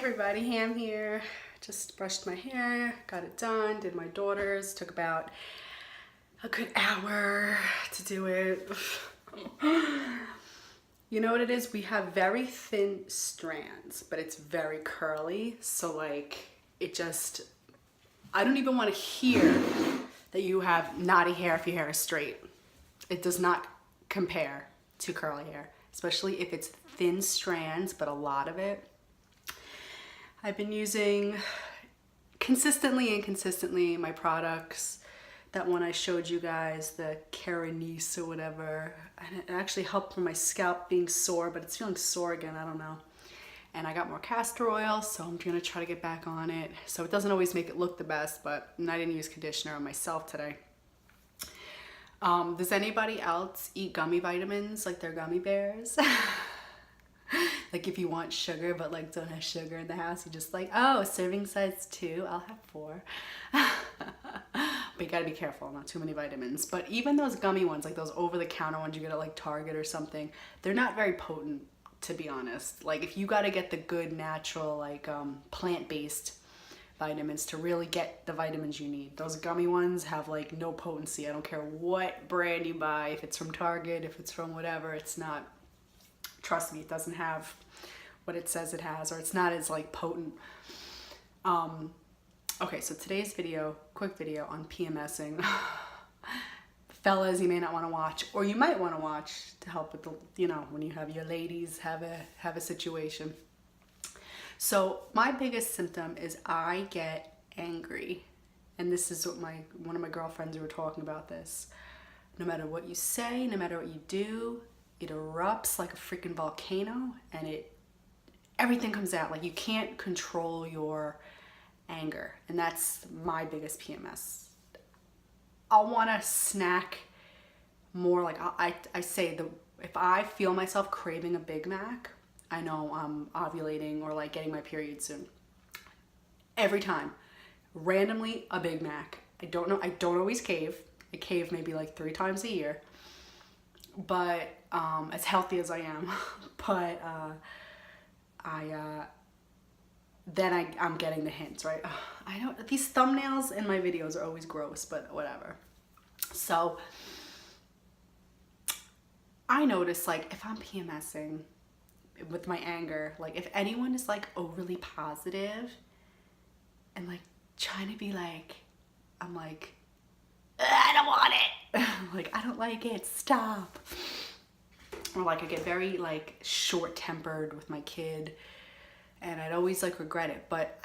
everybody, Ham here. Just brushed my hair, got it done, did my daughter's, took about a good hour to do it. You know what it is? We have very thin strands, but it's very curly. So like, I don't even want to hear that you have knotty hair if your hair is straight. It does not compare to curly hair, especially if it's thin strands, but a lot of it. I've been using consistently and inconsistently my products. That one I showed you guys, the Keranice or whatever, and it actually helped for my scalp being sore, but it's feeling sore again, I don't know. And I got more castor oil, so I'm gonna try to get back on it. So it doesn't always make it look the best, but I didn't use conditioner on myself today. Does anybody else eat gummy vitamins like they're gummy bears? Like if you want sugar but like don't have sugar in the house, you just like, oh, serving size 2, I'll have 4. But you gotta be careful, not too many vitamins. But even those gummy ones, like those over-the-counter ones you get at like Target or something, they're not very potent, to be honest. Like if you gotta get the good natural like plant-based vitamins to really get the vitamins you need, those gummy ones have like no potency. I don't care what brand you buy, if it's from Target, if it's from whatever, it's not, trust me, it doesn't have what it says it has, or it's not as like potent. Okay, so today's video, quick video on PMSing. Fellas, you may not want to watch, or you might want to watch to help with the, you know, when you have your ladies have a situation. So my biggest symptom is I get angry, and this is what one of my girlfriends were talking about this. No matter what you say, no matter what you do, it erupts like a freaking volcano, and everything comes out. Like you can't control your anger, and that's my biggest PMS. I'll want to snack more. Like I say, if I feel myself craving a Big Mac, I know I'm ovulating or like getting my period soon. Every time, randomly a Big Mac. I don't know. I don't always cave. I cave maybe like 3 times a year. But as healthy as I am, but I'm getting the hints, right? I don't, these thumbnails in my videos are always gross, but whatever. So I notice like if I'm PMSing with my anger, like if anyone is like overly positive and like trying to be like, I'm like, I don't want it. Like, I don't like it, stop. Or like I get very like short-tempered with my kid, and I'd always like regret it. But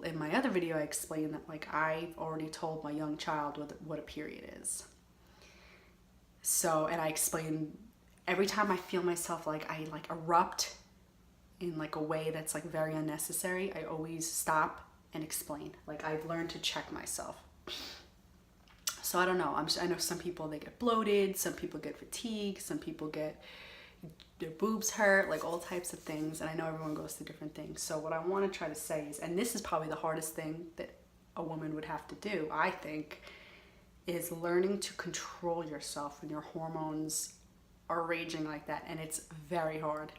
in my other video I explained that like I've already told my young child what a period is. So, and I explained every time I feel myself like I like erupt in like a way that's like very unnecessary, I always stop and explain. Like I've learned to check myself. So I don't know. I know some people, they get bloated, some people get fatigued, some people get their boobs hurt, like all types of things. And I know everyone goes through different things. So what I want to try to say is, and this is probably the hardest thing that a woman would have to do, I think, is learning to control yourself when your hormones are raging like that. And it's very hard.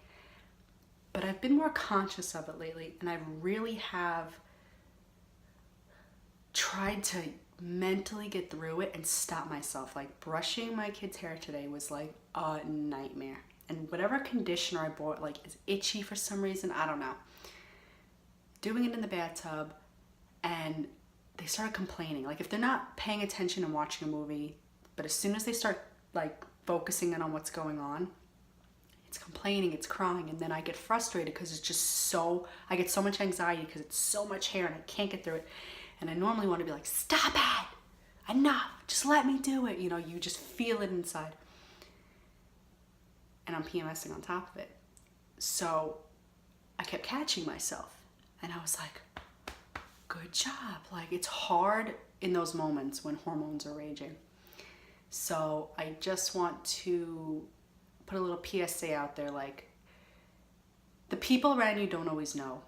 But I've been more conscious of it lately, and I really have tried to mentally get through it and stop myself. Like brushing my kid's hair today was like a nightmare, and whatever conditioner I bought like is itchy for some reason, I don't know. Doing it in the bathtub, and they started complaining. Like if they're not paying attention and watching a movie, but as soon as they start like focusing in on what's going on, it's complaining, it's crying, and then I get frustrated because it's just so, I get so much anxiety because it's so much hair and I can't get through it. And I normally want to be like, stop it, enough, just let me do it. You know, you just feel it inside. And I'm PMSing on top of it. So I kept catching myself, and I was like, good job. Like it's hard in those moments when hormones are raging. So I just want to put a little PSA out there, like the people around you don't always know.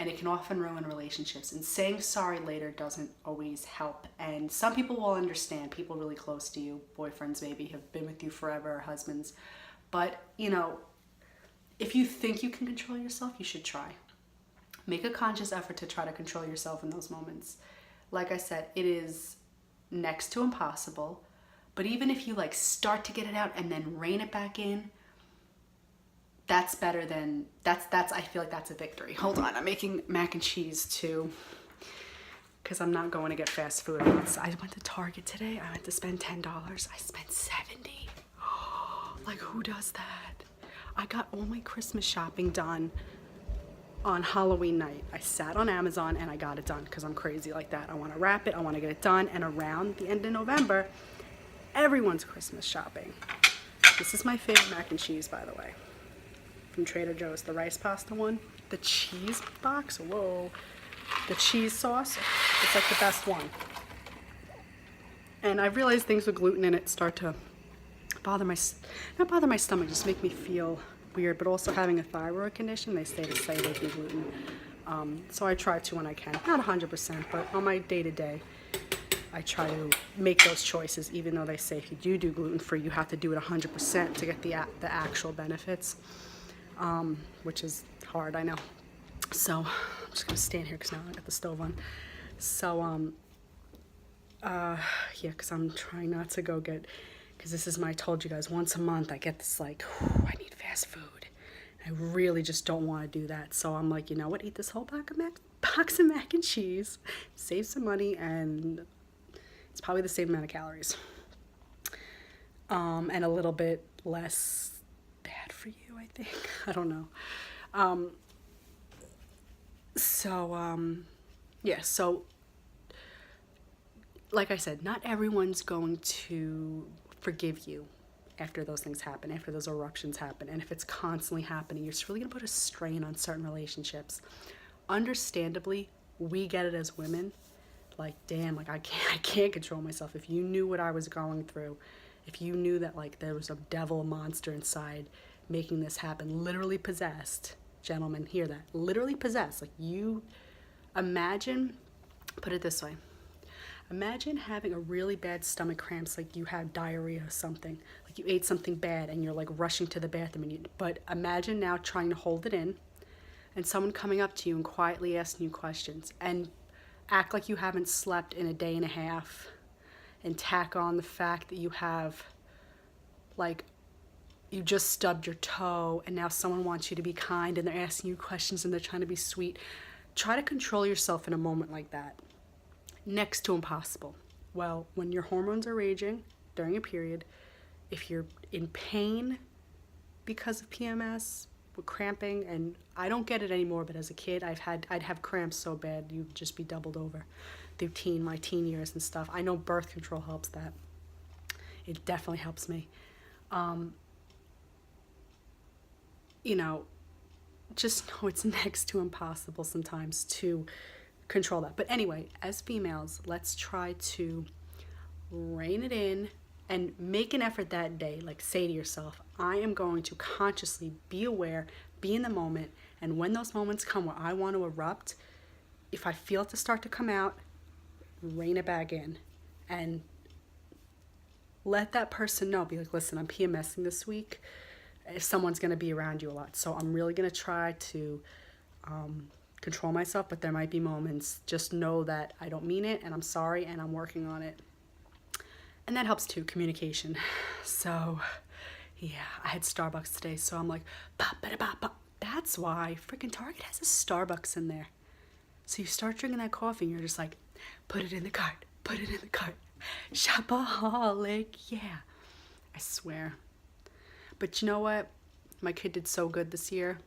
And it can often ruin relationships. And saying sorry later doesn't always help. And some people will understand, people really close to you, boyfriends maybe, have been with you forever, husbands. But, you know, if you think you can control yourself, you should try. Make a conscious effort to try to control yourself in those moments. Like I said, it is next to impossible, but even if you like start to get it out and then rein it back in, that's better than, that's I feel like that's a victory. Hold on, I'm making mac and cheese too, because I'm not going to get fast food. I went to Target today. I went to spend $10. I spent $70. Like, who does that? I got all my Christmas shopping done on Halloween night. I sat on Amazon and I got it done because I'm crazy like that. I want to wrap it. I want to get it done. And around the end of November, everyone's Christmas shopping. This is my favorite mac and cheese, by the way, from Trader Joe's, the rice pasta one. The cheese box, whoa. The cheese sauce, it's like the best one. And I realized things with gluten in it start to not bother my stomach, just make me feel weird. But also having a thyroid condition, they say to stay away from gluten. So I try to when I can, not 100%, but on my day-to-day, I try to make those choices, even though they say if you do gluten-free, you have to do it 100% to get the actual benefits, which is hard, I know. So I'm just gonna stand here because now I got the stove on. So yeah, because I'm trying not to go get, because this is I told you guys, once a month I get this like, I need fast food. I really just don't want to do that. So I'm like, you know what, eat this whole box of mac and cheese, save some money, and it's probably the same amount of calories. And a little bit less bad for you, I think. I don't know. Yeah, so like I said, not everyone's going to forgive you after those things happen, after those eruptions happen. And if it's constantly happening, you're really going to put a strain on certain relationships. Understandably, we get it as women. Like, damn, like I can't control myself. If you knew what I was going through, if you knew that like there was a devil monster inside making this happen, literally possessed, gentlemen, hear that, literally possessed. Like, you imagine, put it this way, imagine having a really bad stomach cramps, like you have diarrhea or something, like you ate something bad and you're like rushing to the bathroom, but imagine now trying to hold it in and someone coming up to you and quietly asking you questions and act like you haven't slept in a day and a half and tack on the fact that you have, like, you just stubbed your toe and now someone wants you to be kind and they're asking you questions and they're trying to be sweet. Try to control yourself in a moment like that. Next to impossible. Well, when your hormones are raging during a period, if you're in pain because of PMS, with cramping, and I don't get it anymore, but as a kid, I'd have cramps so bad you'd just be doubled over through my teen years and stuff. I know birth control helps that. It definitely helps me. You know, just know it's next to impossible sometimes to control that. But anyway, as females, let's try to rein it in and make an effort that day. Like, say to yourself, I am going to consciously be aware, be in the moment, and when those moments come where I want to erupt, if I feel it to start to come out, rein it back in and let that person know. Be like, listen, I'm PMSing this week. If someone's going to be around you a lot, so I'm really going to try to control myself, but there might be moments. Just know that I don't mean it and I'm sorry and I'm working on it. And that helps too, communication. So yeah, I had Starbucks today, so I'm like, that's why freaking Target has a Starbucks in there. So you start drinking that coffee and you're just like, put it in the cart, put it in the cart. Shopaholic, yeah, I swear. But you know what? My kid did so good this year,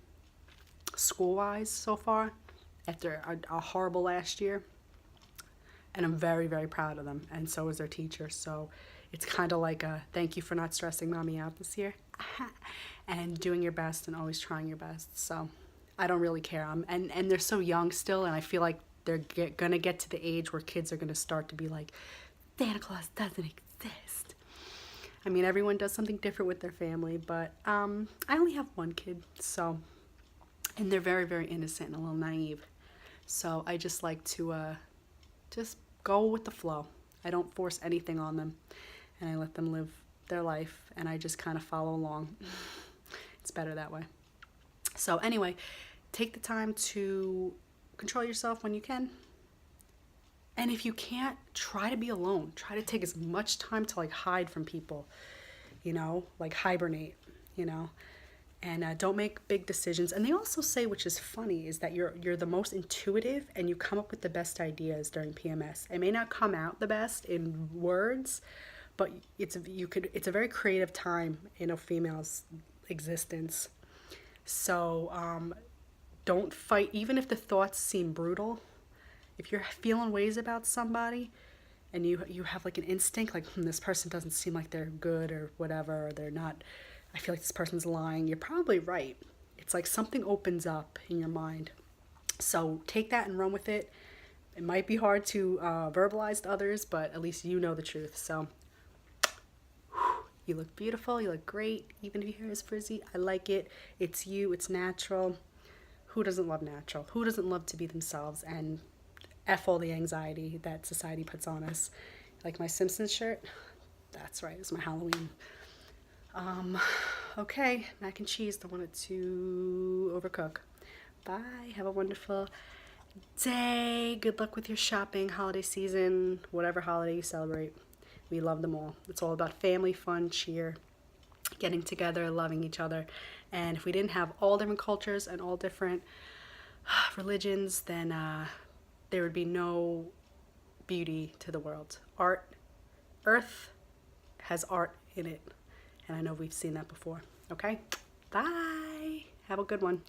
school-wise so far, after a horrible last year. And I'm very, very proud of them. And so is their teacher. So it's kind of like a thank you for not stressing mommy out this year. And doing your best and always trying your best. So I don't really care. And they're so young still. And I feel like they're going to get to the age where kids are going to start to be like, Santa Claus doesn't exist. I mean, everyone does something different with their family. But I only have one kid. So, and they're very, very innocent and a little naive. So I just like to just go with the flow. I don't force anything on them, and I let them live their life, and I just kind of follow along. It's better that way. So anyway, take the time to control yourself when you can. And if you can't, try to be alone. Try to take as much time to like hide from people, you know, like hibernate, you know, and don't make big decisions. And they also say, which is funny, is that you're the most intuitive and you come up with the best ideas during PMS. It may not come out the best in words, but it's a very creative time in a female's existence. So don't fight, even if the thoughts seem brutal. If you're feeling ways about somebody and you have like an instinct, like this person doesn't seem like they're good or whatever, or they're not, I feel like this person's lying, you're probably right. It's like something opens up in your mind. So take that and run with it. It might be hard to verbalize to others, but at least you know the truth. So you look beautiful, you look great, even if your hair is frizzy. I like it. It's you, it's natural. Who doesn't love natural? Who doesn't love to be themselves and F all the anxiety that society puts on us? Like my Simpsons shirt? That's right, it's my Halloween. Okay, mac and cheese, don't want it to overcook. Bye, have a wonderful day. Good luck with your shopping, holiday season, whatever holiday you celebrate. We love them all. It's all about family, fun, cheer, getting together, loving each other. And if we didn't have all different cultures and all different religions, then there would be no beauty to the world. Earth has art in it. And I know we've seen that before. Okay? Bye. Have a good one.